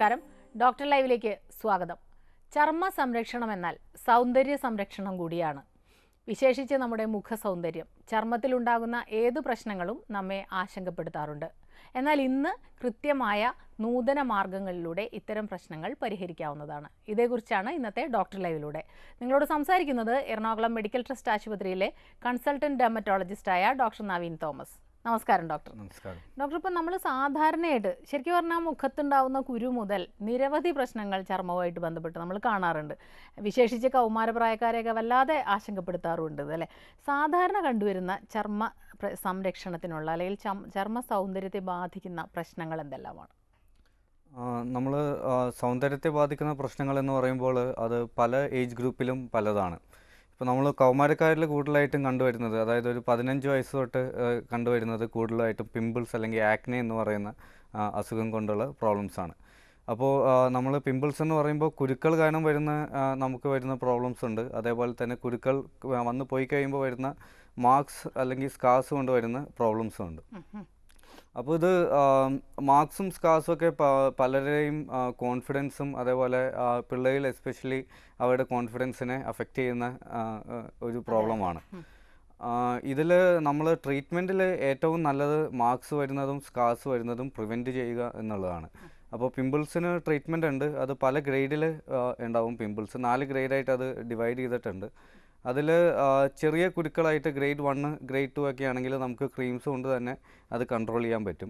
നമസ്കാരം. ഡോക്ടർ ലൈവിലേക്ക് സ്വാഗതം. ചർമ്മ സംരക്ഷണം എന്നാൽ സൗന്ദര്യ സംരക്ഷണം കൂടിയാണ്. വിശേഷിച്ച് നമ്മുടെ മുഖ സൗന്ദര്യം, ചർമ്മത്തിലുണ്ടാകുന്ന ഏത് പ്രശ്നങ്ങളും നമ്മെ ആശങ്കപ്പെടുത്താറുണ്ട്. എന്നാൽ ഇന്ന് കൃത്യമായ നൂതന മാർഗങ്ങളിലൂടെ ഇത്തരം പ്രശ്നങ്ങൾ പരിഹരിക്കാവുന്നതാണ്. ഇതേക്കുറിച്ചാണ് ഇന്നത്തെ ഡോക്ടർ ലൈവിലൂടെ നിങ്ങളോട് സംസാരിക്കുന്നത് എറണാകുളം മെഡിക്കൽ ട്രസ്റ്റ് ആശുപത്രിയിലെ കൺസൾട്ടന്റ് ഡെർമറ്റോളജിസ്റ്റായ ഡോക്ടർ നവീൻ തോമസ്. നമസ്കാരം ഡോക്ടർ. ഡോക്ടർ, ഇപ്പം നമ്മൾ സാധാരണയായിട്ട് ശരിക്കും പറഞ്ഞാൽ മുഖത്തുണ്ടാവുന്ന കുരു മുതൽ നിരവധി പ്രശ്നങ്ങൾ ചർമ്മവുമായിട്ട് ബന്ധപ്പെട്ട് നമ്മൾ കാണാറുണ്ട്. വിശേഷിച്ച് കൗമാരപ്രായക്കാരെയൊക്കെ വല്ലാതെ ആശങ്കപ്പെടുത്താറുണ്ട് അല്ലേ. സാധാരണ കണ്ടുവരുന്ന ചർമ്മ സംരക്ഷണത്തിനുള്ള അല്ലെങ്കിൽ ചർമ്മ സൗന്ദര്യത്തെ ബാധിക്കുന്ന പ്രശ്നങ്ങൾ എന്തെല്ലാമാണ്? നമ്മൾ സൗന്ദര്യത്തെ ബാധിക്കുന്ന പ്രശ്നങ്ങൾ എന്ന് പറയുമ്പോൾ അത് പല ഏജ് ഗ്രൂപ്പിലും പലതാണ്. ഇപ്പോൾ നമ്മൾ കൗമാരക്കാരിൽ കൂടുതലായിട്ടും കണ്ടുവരുന്നത്, അതായത് ഒരു 15 വയസ്സ് തൊട്ട് കണ്ടുവരുന്നത് കൂടുതലായിട്ടും പിമ്പിൾസ് അല്ലെങ്കിൽ ആക്നെ എന്ന് പറയുന്ന അസുഖം കൊണ്ടുള്ള പ്രോബ്ലംസാണ്. അപ്പോൾ നമ്മൾ പിമ്പിൾസ് എന്ന് പറയുമ്പോൾ കുരുക്കൾ കാരണം നമുക്ക് വരുന്ന പ്രോബ്ലംസ് ഉണ്ട്. അതേപോലെ തന്നെ കുരുക്കൾ വന്ന് പോയി കഴിയുമ്പോൾ വരുന്ന മാർക്സ് അല്ലെങ്കിൽ സ്കാർസ് കൊണ്ട് വരുന്ന പ്രോബ്ലംസും ഉണ്ട്. അപ്പോൾ ഇത് മാർക്സും സ്കാർസും ഒക്കെ പലരെയും കോൺഫിഡൻസും അതേപോലെ പിള്ളേരിൽ എസ്പെഷ്യലി അവരുടെ കോൺഫിഡൻസിനെ അഫക്റ്റ് ചെയ്യുന്ന ഒരു പ്രോബ്ലമാണ്. ഇതിൽ നമ്മൾ ട്രീറ്റ്മെൻറ്റിൽ ഏറ്റവും നല്ലത് മാർക്സ് വരുന്നതും സ്കാർസ് വരുന്നതും പ്രിവെൻറ്റ് ചെയ്യുക എന്നുള്ളതാണ്. അപ്പോൾ പിമ്പിൾസിന് ട്രീറ്റ്മെൻറ്റ് ഉണ്ട്. അത് പല ഗ്രേഡിൽ ഉണ്ടാവും. പിമ്പിൾസ് 4 ഗ്രേഡായിട്ട് അത് ഡിവൈഡ് ചെയ്തിട്ടുണ്ട്. അതിൽ ചെറിയ കുരുക്കളായിട്ട് ഗ്രേഡ് 1, ഗ്രേഡ് 2 ഒക്കെ ആണെങ്കിൽ നമുക്ക് ക്രീംസ് കൊണ്ട് തന്നെ അത് കൺട്രോൾ ചെയ്യാൻ പറ്റും.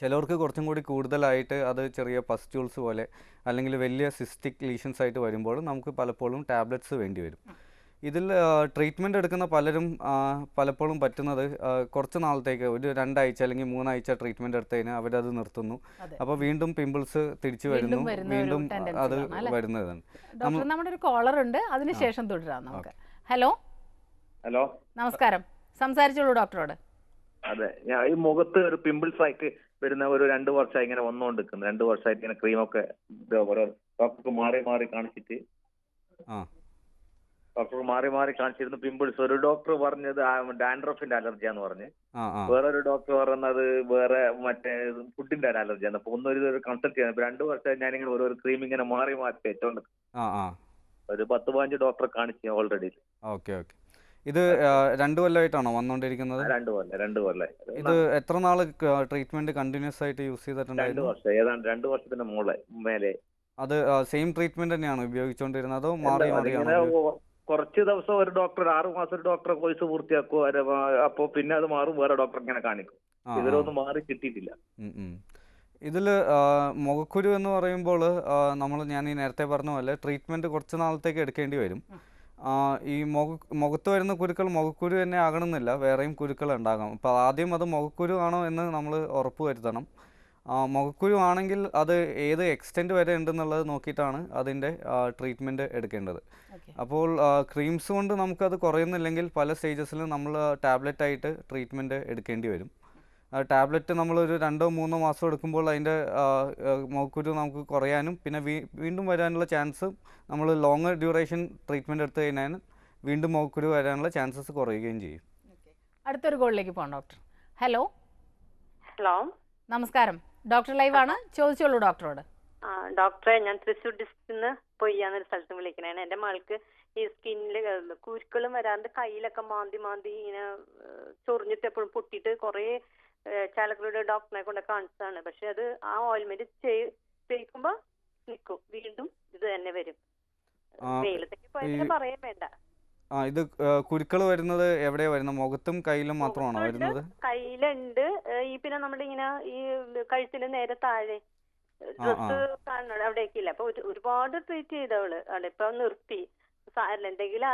ചിലവർക്ക് കുറച്ചും കൂടി കൂടുതലായിട്ട് അത് ചെറിയ പസ്റ്റ്യൂൾസ് പോലെ അല്ലെങ്കിൽ വലിയ സിസ്റ്റിക് ലീഷൻസ് ആയിട്ട് വരുമ്പോൾ നമുക്ക് പലപ്പോഴും ടാബ്ലറ്റ്സ് വേണ്ടി വരും. ഇതിൽ ട്രീറ്റ്മെൻറ്റ് എടുക്കുന്ന പലരും പലപ്പോഴും പറ്റുന്നത് കുറച്ച് നാളത്തേക്ക് ഒരു 2 ആഴ്ച അല്ലെങ്കിൽ 3 ആഴ്ച ട്രീറ്റ്മെൻറ്റ് എടുത്തതിന് അവരത് നിർത്തുന്നു. അപ്പോൾ വീണ്ടും പിമ്പിൾസ് തിരിച്ചു വരുന്നു, വീണ്ടും അത് വരുന്നതാണ്. നമ്മുടെ ഒരു കോളർ ഉണ്ട്, അതിനുശേഷം തുടരാം നമുക്ക്. ഹലോ. നമസ്കാരം, സംസാരിച്ചോളൂ ഡോക്ടറോട്. അതെ, ഞാൻ ഈ മുഖത്ത് ഒരു പിമ്പിൾസ് ആയിട്ട് വരുന്ന ഒരു 2 വർഷമായി ഇങ്ങനെ വന്നുകൊണ്ടിരിക്കുന്നു. 2 വർഷമായിട്ട് ഇങ്ങനെ ക്രീമൊക്കെ ഓരോ ഡോക്ടർക്ക് മാറി കാണിച്ചിട്ട് കാണിച്ചിരുന്നു പിമ്പിൾസ്. ഒരു ഡോക്ടർ പറഞ്ഞത് ഡാൻഡ്രഫിന്റെ അലർജിയാന്ന് പറഞ്ഞ്, വേറൊരു ഡോക്ടർ പറയുന്നത് വേറെ മറ്റേ ഫുഡിന്റെ അലർജിയാണ്. അപ്പൊ ഒരു കൺസൾട്ട് ചെയ്യാൻ 2 വർഷമായി ഞാനിങ്ങനെ ഓരോ ക്രീം ഇങ്ങനെ മാറി തേച്ചോണ്ട് ഒരു 10-15 ഡോക്ടറെ കാണിച്ചു ഓൾറെഡി. ഓക്കെ. ഇത് 2 കൊല്ലമായിട്ടാണോ വന്നുകൊണ്ടിരിക്കുന്നത്? 2 കൊല്ലമായി. ഇത് എത്ര നാള് ട്രീറ്റ്മെന്റ് കണ്ടിന്യൂസ് ആയിട്ട് യൂസ് ചെയ്തിട്ടുണ്ടായിരുന്നു? 2 വർഷം, ഏതാണ്ട് 2 വർഷത്തിന്റെ മേലെ. അത് സെയിം ട്രീറ്റ്മെന്റ് തന്നെയാണോ ഉപയോഗിച്ചുകൊണ്ടിരുന്നത്, അതോ മാറിയാണോ? കുറച്ച് ദിവസം ഒരു ഡോക്ടർ 6 മാസം ഒരു ഡോക്ടറെ കോഴ്സ് പൂർത്തിയാക്കും. അപ്പൊ പിന്നെ അത് മാറും, വേറെ ഡോക്ടർ ഇങ്ങനെ കാണിക്കും. ഇതിലൊന്നും മാറി കിട്ടിയിട്ടില്ല. ഇതിൽ മുഖക്കുരു എന്ന് പറയുമ്പോൾ ഞാൻ ഈ നേരത്തെ പറഞ്ഞ പോലെ ട്രീറ്റ്മെന്റ് കുറച്ച് നാളത്തേക്ക് എടുക്കേണ്ടി വരും. ഈ മുഖത്ത് വരുന്ന കുരുക്കൾ മുഖക്കുരു തന്നെ ആകണമെന്നില്ല, വേറെയും കുരുക്കൾ ഉണ്ടാകാം. അപ്പോൾ ആദ്യം അത് മുഖക്കുരു ആണോ എന്ന് നമ്മൾ ഉറപ്പ് വരുത്തണം. മുഖക്കുരു ആണെങ്കിൽ അത് ഏത് എക്സ്റ്റെൻറ്റ് വരെ ഉണ്ടെന്നുള്ളത് നോക്കിയിട്ടാണ് അതിൻ്റെ ട്രീറ്റ്മെൻറ്റ് എടുക്കേണ്ടത്. അപ്പോൾ ക്രീംസ് കൊണ്ട് നമുക്കത് കുറയുന്നില്ലെങ്കിൽ പല സ്റ്റേജസിലും നമ്മൾ ടാബ്ലറ്റായിട്ട് ട്രീറ്റ്മെൻറ്റ് എടുക്കേണ്ടി വരും. ടാബ്ലറ്റ് നമ്മളൊരു 2-3 മാസം എടുക്കുമ്പോൾ അതിൻ്റെ മുഖക്കുരു നമുക്ക് കുറയാനും പിന്നെ വീണ്ടും വരാനുള്ള ചാൻസ്, നമ്മൾ ലോങ്ങർ ഡ്യൂറേഷൻ ട്രീറ്റ്മെൻറ്റ് എടുത്തു കഴിഞ്ഞാൽ വീണ്ടും മുഖക്കുരു വരാനുള്ള ചാൻസസ് കുറയുകയും ചെയ്യും. അടുത്തൊരു കോളിലേക്ക് പോകാം ഡോക്ടർ. ഹലോ. നമസ്കാരം, ഡോക്ടർ ലൈവാണ്, ചോദിച്ചോളൂ ഡോക്ടറോട്. ഡോക്ടറെ, ഞാൻ തൃശ്ശൂർ ഡിസ്ട്രിക്റ്റിൽ നിന്ന് പൊയ്യാന്നൊരു സ്ഥലത്ത് വിളിക്കണേ. എൻ്റെ മകൾക്ക് ഈ സ്കിന്നില് കുരുക്കളും വരാണ്ട് കയ്യിലൊക്കെ മാന്തി ഇങ്ങനെ ചൊറിഞ്ഞിട്ട് എപ്പോഴും പൊട്ടിയിട്ട് കുറെ ചാലക്കുടിയുടെ ഡോക്ടറിനെ കൊണ്ട് കാണിച്ചതാണ്. പക്ഷെ അത് ആ ഓയിൽമെന്റ് തേക്കുമ്പോ നിൽക്കും, വീണ്ടും ഇത് തന്നെ വരും. വെയിലത്തേക്ക് പോയതിനെ പറയാൻ വേണ്ട. ഇത് കുരുക്കൾ വരുന്നത് എവിടെയാ വരുന്നത്? മുഖത്തും കയ്യിലും മാത്രമാണോ വരുന്നത്? കയ്യിലുണ്ട്, ഈ പിന്നെ നമ്മുടെ ഇങ്ങനെ ഈ കഴുത്തിന് നേരെ താഴെ ഡ്രസ് കാണുന്നത് അവിടേക്കില്ല. അപ്പൊ ഒരുപാട് ട്രീറ്റ് ചെയ്തവള് അവിടെ ഇപ്പൊ നിർത്തി. എന്തെങ്കിലും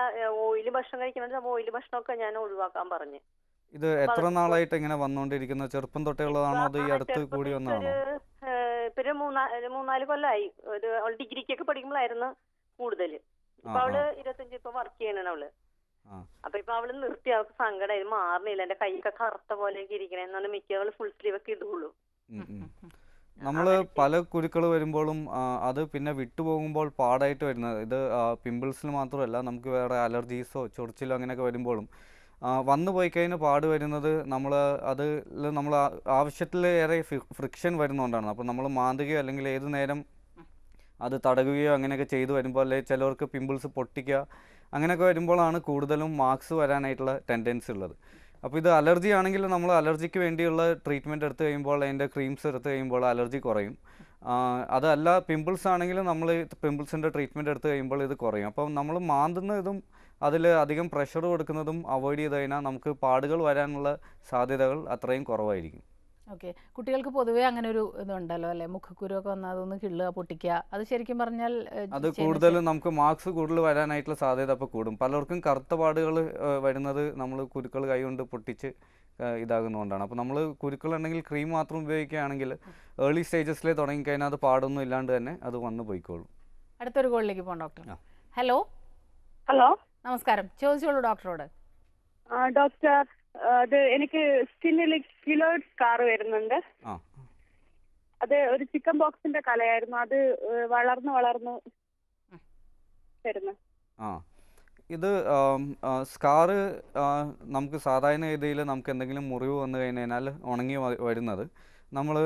ഓയില് ഭക്ഷണം കഴിക്കണം, ഓയില് ഭക്ഷണമൊക്കെ ഞാൻ ഒഴിവാക്കാൻ പറഞ്ഞു. ഇത് എത്ര നാളായിട്ട് ഇങ്ങനെ വന്നോണ്ടിരിക്കുന്നത്? ചെറുപ്പം തൊട്ടേ ഉള്ളതാണോ അതോ ഈ അടുത്ത് കൂടി വന്നതാണോ? ഇപ്പൊ 3-4 കൊല്ലമായി. അവൾ ഡിഗ്രിക്കൊക്കെ പഠിക്കുമ്പോഴായിരുന്നു കൂടുതല്. ഇപ്പൊ അവള് 25 ഇപ്പൊ വർക്ക് ചെയ്യണ അവള്. അപ്പൊ ഇപ്പൊ അവള് നിർത്തി, അവൾക്ക് സങ്കടം, ഇത് മാറുന്നില്ല, എന്റെ കൈയൊക്കെ കറുത്ത പോലെയൊക്കെ ഇരിക്കണേ എന്നാണ് മിക്ക അവള് ഫുൾ സ്ലീവ് ഒക്കെ ഇടുള്ളൂ. നമ്മൾ പല കുരുക്കൾ വരുമ്പോഴും അത് പിന്നെ വിട്ടുപോകുമ്പോൾ പാടായിട്ട് വരുന്നത്. ഇത് പിമ്പിൾസിന് മാത്രമല്ല, നമുക്ക് വേറെ അലർജീസോ ചൊറിച്ചിലോ അങ്ങനെയൊക്കെ വരുമ്പോഴും വന്നു പോയി കഴിഞ്ഞാൽ പാട് വരുന്നത് നമ്മൾ ആവശ്യത്തിലേറെ ഫ്രിക്ഷൻ വരുന്നതുകൊണ്ടാണ്. അപ്പോൾ നമ്മൾ മാന്തുകയോ അല്ലെങ്കിൽ ഏത് നേരം അത് തടകുകയോ അങ്ങനെയൊക്കെ ചെയ്തു വരുമ്പോൾ, അല്ലെങ്കിൽ ചിലവർക്ക് പിമ്പിൾസ് പൊട്ടിക്കുക അങ്ങനെയൊക്കെ വരുമ്പോഴാണ് കൂടുതലും മാർക്സ് വരാനായിട്ടുള്ള ടെൻഡൻസി ഉള്ളത്. അപ്പോൾ ഇത് അലർജി ആണെങ്കിൽ നമ്മൾ അലർജിക്ക് വേണ്ടിയുള്ള ട്രീറ്റ്മെൻറ്റ് എടുത്തു കഴിയുമ്പോൾ, അതിൻ്റെ ക്രീംസ് എടുത്തു കഴിയുമ്പോൾ അലർജി കുറയും. അതല്ല പിമ്പിൾസ് ആണെങ്കിൽ നമ്മൾ പിമ്പിൾസിൻ്റെ ട്രീറ്റ്മെൻറ്റ് എടുത്തു കഴിയുമ്പോൾ ഇത് കുറയും. അപ്പം നമ്മൾ മാന്തുന്നതും അതിൽ അധികം പ്രഷർ കൊടുക്കുന്നതും അവോയ്ഡ് ചെയ്ത് കഴിഞ്ഞാൽ നമുക്ക് പാടുകൾ വരാനുള്ള സാധ്യതകൾ അത്രയും കുറവായിരിക്കും. ഓക്കെ, കുട്ടികൾക്ക് പൊതുവേ അങ്ങനെ ഒരു ഇതുണ്ടല്ലോ അല്ലേ, മുഖക്കുരുവൊക്കെ വന്നാൽ അതൊന്ന് കിള്ളുക, പൊട്ടിക്കുക, അത് ശരിക്കും പറഞ്ഞാൽ അത് കൂടുതലും നമുക്ക് മാർക്സ് കൂടുതൽ വരാനായിട്ടുള്ള സാധ്യത അപ്പോൾ കൂടും. പലർക്കും കറുത്ത പാടുകൾ വരുന്നത് നമ്മൾ കുരുക്കൾ കൈകൊണ്ട് പൊട്ടിച്ച് ഇതാകുന്നതുകൊണ്ടാണ്. അപ്പോൾ നമ്മൾ കുരുക്കളുണ്ടെങ്കിൽ ക്രീം മാത്രം ഉപയോഗിക്കുകയാണെങ്കിൽ ഏർലി സ്റ്റേജസിൽ തുടങ്ങിക്കഴിഞ്ഞാൽ അത് പാടൊന്നും ഇല്ലാണ്ട് തന്നെ അത് വന്നു പോയിക്കോളും. അടുത്തൊരു കോളിലേക്ക് പോകാം ഡോക്ടർ. ഹലോ ഹലോ, നമസ്കാരം, ചോദിച്ചോളൂ ഡോക്ടറോട്. ഡോക്ടർ, അത് എനിക്ക് സ്കിന്നിൽ കിലോയിഡ് സ്കാർ വരുന്നുണ്ട്. അത് ഒരു ചിക്കൻ ബോക്സിന്റെ കലയായിരുന്നു, അത് വളർന്നു വരുന്നു. ഇത് സ്കാറ് നമുക്ക് സാധാരണ രീതിയിൽ നമുക്ക് എന്തെങ്കിലും മുറിവ് വന്നു കഴിഞ്ഞാൽ ഉണങ്ങി വരുന്നത് നമ്മൾ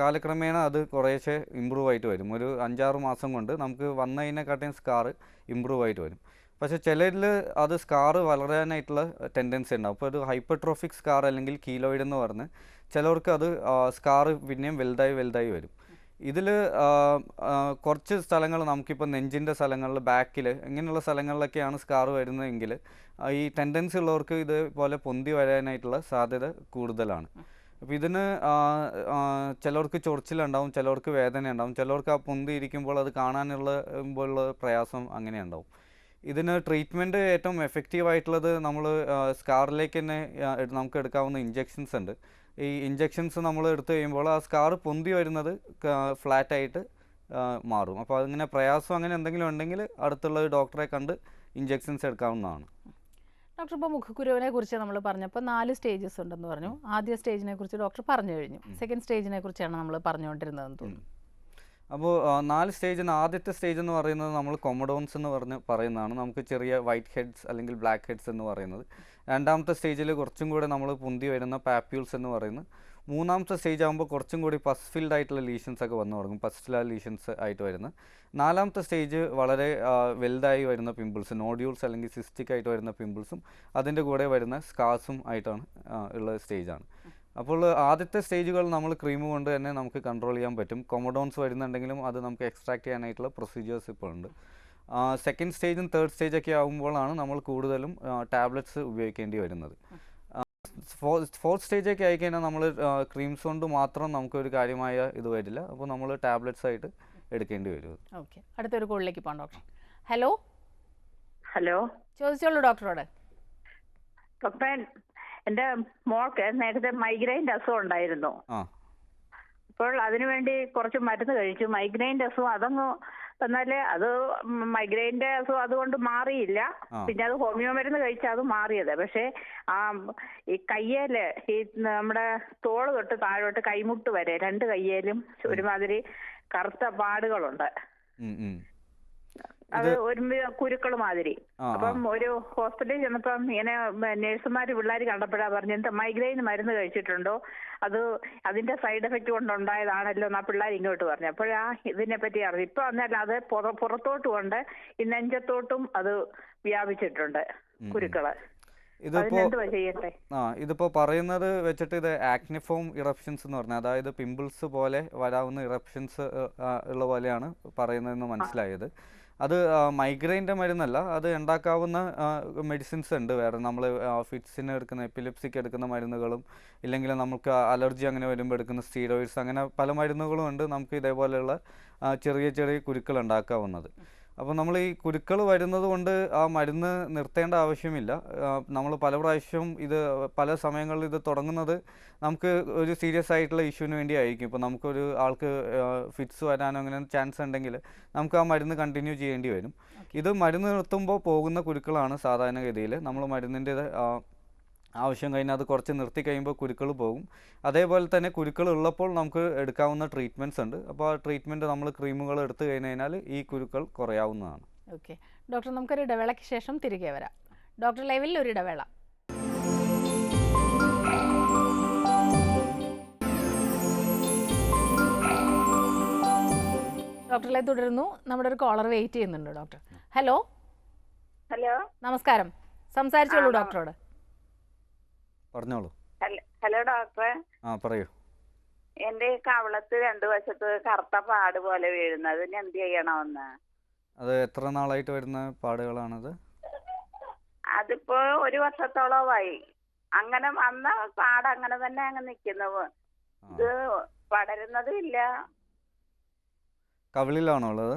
കാലക്രമേണ അത് കുറേശ്ശെ ഇമ്പ്രൂവ് ആയിട്ട് വരും. ഒരു 5-6 മാസം കൊണ്ട് നമുക്ക് വന്നതിനെക്കാട്ടിയും സ്കാറ് ഇമ്പ്രൂവ് ആയിട്ട് വരും. പക്ഷേ ചിലരിൽ അത് സ്കാറ് വളരാനായിട്ടുള്ള ടെൻഡൻസി ഉണ്ടാവും. അപ്പോൾ ഒരു ഹൈപ്പർട്രോഫിക് സ്കാർ അല്ലെങ്കിൽ കീലോയിഡ് എന്ന് പറഞ്ഞ് ചിലവർക്ക് അത് സ്കാറ് പിന്നെയും വലുതായി വരും. ഇതിൽ കുറച്ച് സ്ഥലങ്ങൾ നമുക്കിപ്പോൾ നെഞ്ചിൻ്റെ സ്ഥലങ്ങളിൽ, ബാക്കിൽ, ഇങ്ങനെയുള്ള സ്ഥലങ്ങളിലൊക്കെയാണ് സ്കാർ വരുന്നതെങ്കിൽ ഈ ടെൻഡൻസി ഉള്ളവർക്ക് ഇതേപോലെ പൊന്തി വരാനായിട്ടുള്ള സാധ്യത കൂടുതലാണ്. അപ്പോൾ ഇതിന് ചിലവർക്ക് ചൊറിച്ചിലുണ്ടാവും, ചിലവർക്ക് വേദന ഉണ്ടാവും, ചിലവർക്ക് ആ പൊന്തി ഇരിക്കുമ്പോൾ അത് കാണാനുള്ള പ്രയാസം അങ്ങനെ ഉണ്ടാവും. ഇതിന് ട്രീറ്റ്മെൻറ്റ് ഏറ്റവും എഫക്റ്റീവ് ആയിട്ടുള്ളത് നമ്മൾ സ്കാറിലേക്ക് തന്നെ നമുക്ക് എടുക്കാവുന്ന ഇഞ്ചെക്ഷൻസ് ഉണ്ട്. ഈ ഇഞ്ചെക്ഷൻസ് നമ്മൾ എടുത്തു കഴിയുമ്പോൾ ആ സ്കാർ പൊന്തി വരുന്നത് ഫ്ലാറ്റായിട്ട് മാറും. അപ്പോൾ അതിങ്ങനെ പ്രയാസം അങ്ങനെ എന്തെങ്കിലും ഉണ്ടെങ്കിൽ അടുത്തുള്ള ഡോക്ടറെ കണ്ട് ഇഞ്ചെക്ഷൻസ് എടുക്കാവുന്നതാണ്. ഡോക്ടർ, ഇപ്പോൾ മുഖക്കുരുവിനെ കുറിച്ച് നമ്മൾ പറഞ്ഞപ്പോൾ 4 സ്റ്റേജസ് ഉണ്ടെന്ന് പറഞ്ഞു. ആദ്യ സ്റ്റേജിനെ കുറിച്ച് ഡോക്ടർ പറഞ്ഞു കഴിഞ്ഞു. സെക്കൻഡ് സ്റ്റേജിനെ കുറിച്ചാണ് നമ്മൾ പറഞ്ഞുകൊണ്ടിരുന്നതെന്ന് തോന്നുന്നു. അപ്പോൾ 4 സ്റ്റേജിന് ആദ്യത്തെ സ്റ്റേജ് എന്ന് പറയുന്നത് നമ്മൾ കൊമഡോൺസ് എന്ന് പറയുന്നതാണ്. നമുക്ക് ചെറിയ വൈറ്റ് ഹെഡ്സ് അല്ലെങ്കിൽ ബ്ലാക്ക് ഹെഡ്സ് എന്ന് പറയുന്നത്. രണ്ടാമത്തെ സ്റ്റേജിൽ കുറച്ചും കൂടെ നമ്മൾ പൊന്തി വരുന്ന പാപ്യൂൾസ് എന്ന് പറയുന്നത്. മൂന്നാമത്തെ സ്റ്റേജ് ആകുമ്പോൾ കുറച്ചും കൂടി പസ് ഫിൽഡ് ആയിട്ടുള്ള ലീഷൻസ് ഒക്കെ വന്നു തുടങ്ങും, പസ്റ്റുലാർ ലീഷൻസ് ആയിട്ട് വരുന്നത്. നാലാമത്തെ സ്റ്റേജ് വളരെ വലുതായി വരുന്ന പിമ്പിൾസ്, നോഡ്യൂൾസ് അല്ലെങ്കിൽ സിസ്റ്റിക് ആയിട്ട് വരുന്ന പിമ്പിൾസും അതിൻ്റെ കൂടെ വരുന്ന സ്കാർസും ആയിട്ടാണ് ഉള്ള സ്റ്റേജാണ്. അപ്പോൾ ആദ്യത്തെ സ്റ്റേജുകൾ നമ്മൾ ക്രീം കൊണ്ട് തന്നെ നമുക്ക് കൺട്രോൾ ചെയ്യാൻ പറ്റും. കൊമഡോൺസ് വരുന്നുണ്ടെങ്കിലും അത് നമുക്ക് എക്സ്ട്രാക്ട് ചെയ്യാനായിട്ടുള്ള പ്രൊസീജിയേഴ്സ് ഇപ്പോൾ ഉണ്ട്. സെക്കൻഡ് സ്റ്റേജും തേർഡ് സ്റ്റേജൊക്കെ ആകുമ്പോഴാണ് നമ്മൾ കൂടുതലും ടാബ്ലറ്റ്സ് ഉപയോഗിക്കേണ്ടി വരുന്നത്. ഫോർത്ത് സ്റ്റേജൊക്കെ ആയിക്കഴിഞ്ഞാൽ നമ്മൾ ക്രീംസ് കൊണ്ട് മാത്രം നമുക്കൊരു കാര്യമായ ഇത് വരില്ല. അപ്പോൾ നമ്മൾ ടാബ്ലറ്റ്സ് ആയിട്ട് എടുക്കേണ്ടി വരും. ഓക്കെ, അടുത്തൊരു കോളിലേക്ക് പോകാം ഡോക്ടർ. ഹലോ ഹലോ, ചോദിച്ചോളൂ ഡോക്ടറോട്. ഡോക്ടറെ, എന്റെ മോൾക്ക് നേരത്തെ മൈഗ്രെയിൻ്റെ അസുഖം ഉണ്ടായിരുന്നു. അപ്പോൾ അതിനുവേണ്ടി കുറച്ച് മരുന്ന് കഴിച്ചു. മൈഗ്രെയിൻ്റെ അസുഖം അതങ്ങ് എന്നാല് അത് മൈഗ്രെയിൻ്റെ അസുഖം അതുകൊണ്ട് മാറിയില്ല. പിന്നെ അത് ഹോമിയോ മരുന്ന് കഴിച്ചാൽ അത് മാറിയത്. പക്ഷേ ഈ കയ്യേല് ഈ നമ്മുടെ തോള് തൊട്ട് താഴോട്ട് കൈമുട്ട് വരെ 2 കയ്യേലും ഒരുമാതിരി കറുത്ത പാടുകളുണ്ട്. അത് ഒരു കുരുക്കൾ മാതിരി. അപ്പം ഒരു ഹോസ്പിറ്റലിൽ ചെന്നപ്പം ഇങ്ങനെ നഴ്സുമാര് പിള്ളേർ കണ്ടപ്പോഴാ പറഞ്ഞു, എന്താ മൈഗ്രെയിൻ മരുന്ന് കഴിച്ചിട്ടുണ്ടോ, അതിന്റെ സൈഡ് എഫക്റ്റ് കൊണ്ടുണ്ടായതാണല്ലോ എന്നാ പിള്ളേർ ഇങ്ങോട്ട് പറഞ്ഞു. അപ്പോഴാ ഇതിനെ പറ്റി അറിഞ്ഞു. ഇപ്പൊ വന്നാൽ അത് പുറത്തോട്ടും ഉണ്ട്, ഈ നെഞ്ചത്തോട്ടും അത് വ്യാപിച്ചിട്ടുണ്ട് കുരുക്കള്. ഇതിപ്പോ പറയുന്നത് വെച്ചിട്ട് ഇത് ആക്നിഫോം ഇറപ്ഷൻസ് എന്ന് പറഞ്ഞാൽ, അതായത് പിമ്പിൾസ് പോലെ വരാവുന്ന ഇറപ്ഷൻസ് ഉള്ള പോലെയാണ് പറയുന്നതെന്ന് മനസ്സിലായത്. അത് മൈഗ്രെയിൻ്റെ മരുന്നല്ല, അത് ഉണ്ടാക്കാവുന്ന മെഡിസിൻസ് ഉണ്ട് വേറെ. നമ്മൾ ഫിറ്റ്സിന് എടുക്കുന്ന, എപ്പിലെപ്സിക്ക് എടുക്കുന്ന മരുന്നുകളും, ഇല്ലെങ്കിൽ നമുക്ക് അലർജി അങ്ങനെ വരുമ്പോൾ എടുക്കുന്ന സ്റ്റീറോയിഡ്സ്, അങ്ങനെ പല മരുന്നുകളും ഉണ്ട് നമുക്ക് ഇതേപോലെയുള്ള ചെറിയ ചെറിയ കുരുക്കൾ ഉണ്ടാക്കാവുന്നത്. അപ്പോൾ നമ്മൾ ഈ കുരുക്കൾ വരുന്നത് കൊണ്ട് ആ മരുന്ന് നിർത്തേണ്ട ആവശ്യമില്ല. നമ്മൾ പല പ്രാവശ്യവും പല സമയങ്ങളിൽ ഇത് തുടങ്ങുന്നത് നമുക്ക് ഒരു സീരിയസ് ആയിട്ടുള്ള ഇഷ്യൂവിന് വേണ്ടി ആയിരിക്കും. ഇപ്പോൾ നമുക്കൊരു ആൾക്ക് ഫിറ്റ്സ് വരാനോ അങ്ങനെ ചാൻസ് ഉണ്ടെങ്കിൽ നമുക്ക് ആ മരുന്ന് കണ്ടിന്യൂ ചെയ്യേണ്ടി വരും. ഇത് മരുന്ന് നിർത്തുമ്പോൾ പോകുന്ന കുരുക്കളാണ് സാധാരണഗതിയിൽ. നമ്മൾ മരുന്നിൻ്റെ ആവശ്യം കഴിഞ്ഞാൽ അത് കുറച്ച് നിർത്തി കഴിയുമ്പോൾ കുരുക്കൾ പോകും. അതേപോലെ തന്നെ കുരുക്കൾ ഉള്ളപ്പോൾ നമുക്ക് എടുക്കാവുന്ന ട്രീറ്റ്മെൻറ്റ്സ് ഉണ്ട്. അപ്പോൾ ആ ട്രീറ്റ്മെൻറ്റ് നമ്മൾ ക്രീമുകൾ എടുത്തു കഴിഞ്ഞാൽ ഈ കുരുക്കൾ കുറയാവുന്നതാണ്. ഓക്കെ ഡോക്ടർ, നമുക്കൊരു ഇടവേളയ്ക്ക് ശേഷം തിരികെ വരാം. ഡോക്ടർ ലൈവിൽ ഒരു ഇടവേള. ഡോക്ടറിലെ തുടരുന്നു. നമ്മുടെ ഒരു കോളർ വെയിറ്റ് ചെയ്യുന്നുണ്ട് ഡോക്ടർ. ഹലോ ഹലോ നമസ്കാരം, സംസാരിച്ചോളൂ ഡോക്ടറോട്. പറഞ്ഞോളൂ. ഹലോ ഡോക്ടറെ, പറയൂ. എന്റെ കവളത്ത് രണ്ടു വശത്ത് കറുത്ത പാട് പോലെ വീഴുന്നത്, അതിന് എന്ത് ചെയ്യണമെന്ന്? അത് എത്ര നാളായിട്ട് വരുന്ന പാടുകളാണത്? അതിപ്പോ 1 വർഷത്തോളമായി. അങ്ങനെ വന്ന പാട് അങ്ങനെ തന്നെ അങ്ങ് നിൽക്കുന്നു. ഇത് പടരുന്നതും ഇല്ല. കവിളിലാണോ ഉള്ളത്?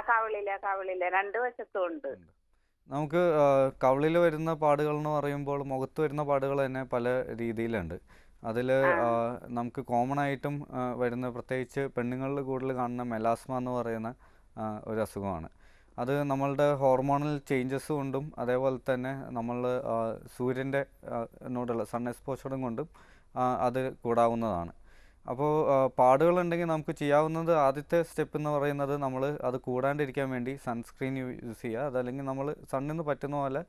കവിളില 2 വശത്തും ഉണ്ട്. നമുക്ക് കവിളിൽ വരുന്ന പാടുകൾ എന്ന് പറയുമ്പോൾ മുഖത്ത് വരുന്ന പാടുകൾ തന്നെ പല രീതിയിലുണ്ട്. അതിൽ നമുക്ക് കോമൺ ആയിട്ടും വരുന്ന, പ്രത്യേകിച്ച് പെണ്ണുങ്ങളിൽ കൂടുതൽ കാണുന്ന മെലാസ്മ എന്ന് പറയുന്ന ഒരു അസുഖമാണ്. അത് നമ്മളുടെ ഹോർമോണൽ ചേഞ്ചസ് കൊണ്ടും അതേപോലെ തന്നെ നമ്മൾ സൂര്യൻ്റെ നോടുള്ള സൺ എക്സ്പോഷറും കൊണ്ടും അത് കൂടാവുന്നതാണ്. അപ്പോൾ പാടുകളുണ്ടെങ്കിൽ നമുക്ക് ചെയ്യാവുന്നത് ആദ്യത്തെ സ്റ്റെപ്പ് എന്ന് പറയുന്നത് നമ്മൾ അത് കൂടാണ്ടിരിക്കാൻ വേണ്ടി സൺസ്ക്രീൻ യൂസ് ചെയ്യുക. അതല്ലെങ്കിൽ നമ്മൾ സണ്ണിൽ നിന്ന് പറ്റുന്ന പോലെ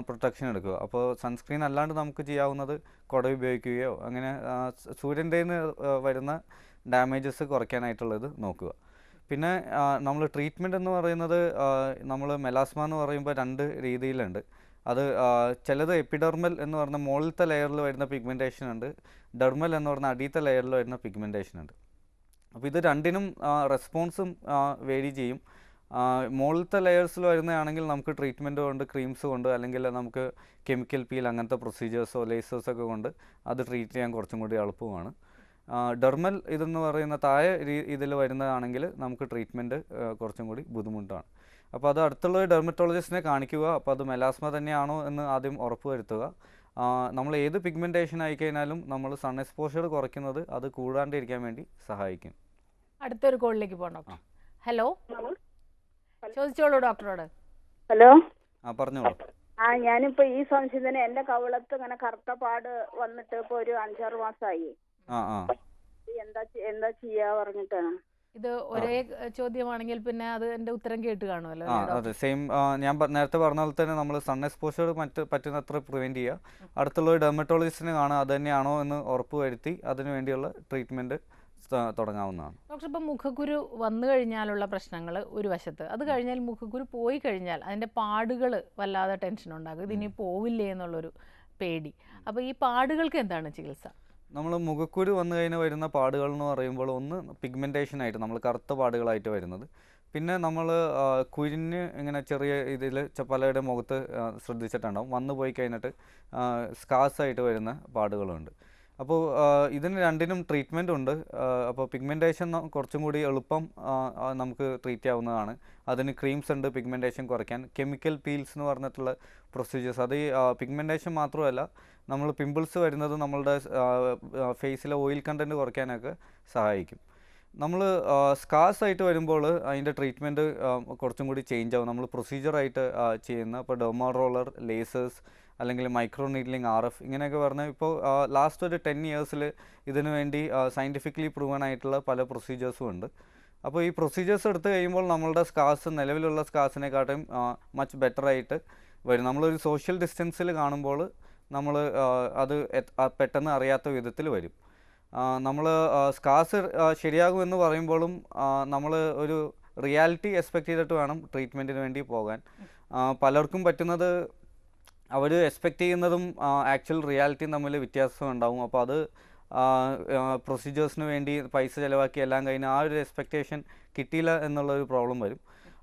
പ്രൊട്ടക്ഷൻ എടുക്കുക. അപ്പോൾ സൺസ്ക്രീൻ അല്ലാണ്ട് നമുക്ക് ചെയ്യാവുന്നത് കുട ഉപയോഗിക്കുകയോ അങ്ങനെ സൂര്യൻ്റെ നിന്ന് വരുന്ന ഡാമേജസ് കുറയ്ക്കാനായിട്ടുള്ളത് നോക്കുക. പിന്നെ നമ്മൾ ട്രീറ്റ്മെൻറ്റ് എന്ന് പറയുന്നത് നമ്മൾ മെലാസ്മ എന്ന് പറയുമ്പോൾ 2 രീതിയിലുണ്ട്. അത് ചിലത് എപ്പിഡെർമൽ എന്ന് പറഞ്ഞ മുകളിലത്തെ ലെയറിൽ വരുന്ന പിഗ്മെൻറ്റേഷൻ ഉണ്ട്, ഡെർമൽ എന്ന് പറഞ്ഞ അടിയത്തെ ലെയറിൽ വരുന്ന പിഗ്മെൻറ്റേഷൻ ഉണ്ട്. അപ്പോൾ ഇത് രണ്ടിനും റെസ്പോൺസും വേരി ചെയ്യും. മുകളിലത്തെ ലെയേഴ്സിൽ വരുന്നതാണെങ്കിൽ നമുക്ക് ട്രീറ്റ്മെൻറ്റ് കൊണ്ട്, ക്രീംസ് കൊണ്ട്, അല്ലെങ്കിൽ നമുക്ക് കെമിക്കൽ പീൽ അങ്ങനത്തെ പ്രൊസീജിയേഴ്സോ ലേസേഴ്സൊക്കെ കൊണ്ട് അത് ട്രീറ്റ് ചെയ്യാൻ കുറച്ചും കൂടി എളുപ്പമാണ്. ഡെർമൽ ഇതെന്ന് പറയുന്ന താഴെ ഇതിൽ വരുന്നതാണെങ്കിൽ നമുക്ക് ട്രീറ്റ്മെൻറ്റ് കുറച്ചും കൂടി ബുദ്ധിമുട്ടാണ്. അപ്പോൾ അത് അടുത്തുള്ള ഡെർമറ്റോളജിസ്റ്റിനെ കാണിക്കുക. അപ്പോൾ അത് മെലാസ്മ തന്നെയാണോ എന്ന് ആദ്യം ഉറപ്പ് വരുത്തുക. നമ്മൾ ഏത് പിഗ്മെൻറ്റേഷൻ ആയിക്കഴിഞ്ഞാലും നമ്മൾ സൺ എക്സ്പോഷർ കുറയ്ക്കുന്നത് അത് കൂടാണ്ടിരിക്കാൻ വേണ്ടി സഹായിക്കും. അടുത്തൊരു കോളിലേക്ക് പോകാം ഡോക്ടർ. ഹലോ, ചോദിച്ചോളൂ ഡോക്ടറോട്. ഹലോ, പറഞ്ഞോളൂ. ഞാനിപ്പോ ഈ സംശയം തന്നെ, എന്റെ കവളത്ത് ഇങ്ങനെ കറുത്ത പാട് വന്നിട്ട് ഇപ്പൊ ഒരു 5-6 മാസമായി. എന്താ ചെയ്യാ പറഞ്ഞിട്ടാണ്. ഇത് ഒരേ ചോദ്യമാണെങ്കിൽ പിന്നെ അത് എൻ്റെ ഉത്തരം കേട്ട് കാണുമല്ലോ. അതെ, സെയിം. ഞാൻ നേരത്തെ പറഞ്ഞ പോലെ തന്നെ നമ്മൾ സൺ എക്സ്പോഷർ പറ്റുന്നത്ര പ്രിവെൻറ്റ് ചെയ്യുക. അടുത്തുള്ള ഒരു ഡെർമറ്റോളജിസ്റ്റിനെ കാണുക, അത് തന്നെയാണോ എന്ന് ഉറപ്പ് വരുത്തി അതിന് വേണ്ടിയുള്ള ട്രീറ്റ്മെൻറ്റ് തുടങ്ങാവുന്നതാണ്. ഡോക്ടർ, ഇപ്പം മുഖക്കുരു വന്നു കഴിഞ്ഞാലുള്ള പ്രശ്നങ്ങൾ ഒരു വശത്ത്, അത് കഴിഞ്ഞാൽ മുഖക്കുരു പോയി കഴിഞ്ഞാൽ അതിൻ്റെ പാടുകൾ വല്ലാതെ ടെൻഷൻ ഉണ്ടാകും. ഇതിനി പോവില്ലേ എന്നുള്ളൊരു പേടി. അപ്പോൾ ഈ പാടുകൾക്ക് എന്താണ് ചികിത്സ? നമ്മൾ മുഖക്കുരു വന്നു കഴിഞ്ഞാൽ വരുന്ന പാടുകൾ എന്ന് പറയുമ്പോൾ ഒന്ന് പിഗ്മെൻറ്റേഷനായിട്ട് നമ്മൾ കറുത്ത പാടുകളായിട്ട് വരുന്നത്. പിന്നെ നമ്മൾ കുരിഞ്ഞ് ഇങ്ങനെ ചെറിയ ഇതിൽ പലരുടെ മുഖത്ത് ശ്രദ്ധിച്ചിട്ടുണ്ടാവും, വന്നു പോയി കഴിഞ്ഞിട്ട് സ്കാർസായിട്ട് വരുന്ന പാടുകളുണ്ട്. അപ്പോൾ ഇതിന് രണ്ടിനും ട്രീറ്റ്മെൻറ്റ് ഉണ്ട്. അപ്പോൾ പിഗ്മെൻറ്റേഷൻ കുറച്ചും കൂടി എളുപ്പം നമുക്ക് ട്രീറ്റ് ചെയ്യാവുന്നതാണ്. അതിന് ക്രീംസ് ഉണ്ട് പിഗ്മെൻറ്റേഷൻ കുറയ്ക്കാൻ. കെമിക്കൽ പീൽസ് എന്ന് പറഞ്ഞിട്ടുള്ള പ്രൊസീജിയേഴ്സ്, അത് ഈ പിഗ്മെൻറ്റേഷൻ മാത്രമല്ല, നമ്മൾ പിമ്പിൾസ് വരുന്നത് നമ്മളുടെ ഫേസിലെ ഓയിൽ കണ്ടൻറ്റ് കുറയ്ക്കാനൊക്കെ സഹായിക്കും. നമ്മൾ സ്കാർസായിട്ട് വരുമ്പോൾ അതിൻ്റെ ട്രീറ്റ്മെൻറ്റ് കുറച്ചും കൂടി ചേഞ്ച് ആവും. നമ്മൾ പ്രൊസീജിയറായിട്ട് ചെയ്യുന്ന ഇപ്പോൾ ഡെർമാ റോളർ, ലേസേഴ്സ്, അല്ലെങ്കിൽ മൈക്രോ നീഡ്ലിംഗ്, RF ഇങ്ങനെയൊക്കെ പറഞ്ഞാൽ ഇപ്പോൾ ലാസ്റ്റ് ഒരു 10 ഇയേഴ്സിൽ ഇതിനു വേണ്ടി സയൻറ്റിഫിക്കലി പ്രൂവൺ ആയിട്ടുള്ള പല പ്രൊസീജിയേഴ്സും ഉണ്ട്. അപ്പോൾ ഈ പ്രൊസീജിയേഴ്സ് എടുത്ത് കഴിയുമ്പോൾ നമ്മളുടെ സ്കാർസ് നിലവിലുള്ള സ്കാർസിനെക്കാട്ടും മച്ച് ബെറ്ററായിട്ട് വരും. നമ്മളൊരു സോഷ്യൽ ഡിസ്റ്റൻസിൽ കാണുമ്പോൾ നമ്മൾ അത് പെട്ടെന്ന് അറിയാത്ത വിധത്തിൽ വരും. നമ്മൾ സ്കാർസ് ശരിയാകുമെന്ന് പറയുമ്പോഴും നമ്മൾ ഒരു റിയാലിറ്റി എക്സ്പെക്റ്റ് ചെയ്തിട്ട് വേണം ട്രീറ്റ്മെൻറ്റിന് വേണ്ടി പോകാൻ. പലർക്കും പറ്റുന്നത് അവർ എക്സ്പെക്റ്റ് ചെയ്യുന്നതും ആക്ച്വൽ റിയാലിറ്റിയും തമ്മിൽ വ്യത്യാസം ഉണ്ടാവും. അപ്പോൾ അത് പ്രൊസീജിയേഴ്സിന് വേണ്ടി പൈസ ചിലവാക്കി എല്ലാം കഴിഞ്ഞ് ആ ഒരു എക്സ്പെക്റ്റേഷൻ കിട്ടിയില്ല എന്നുള്ളൊരു പ്രോബ്ലം വരും.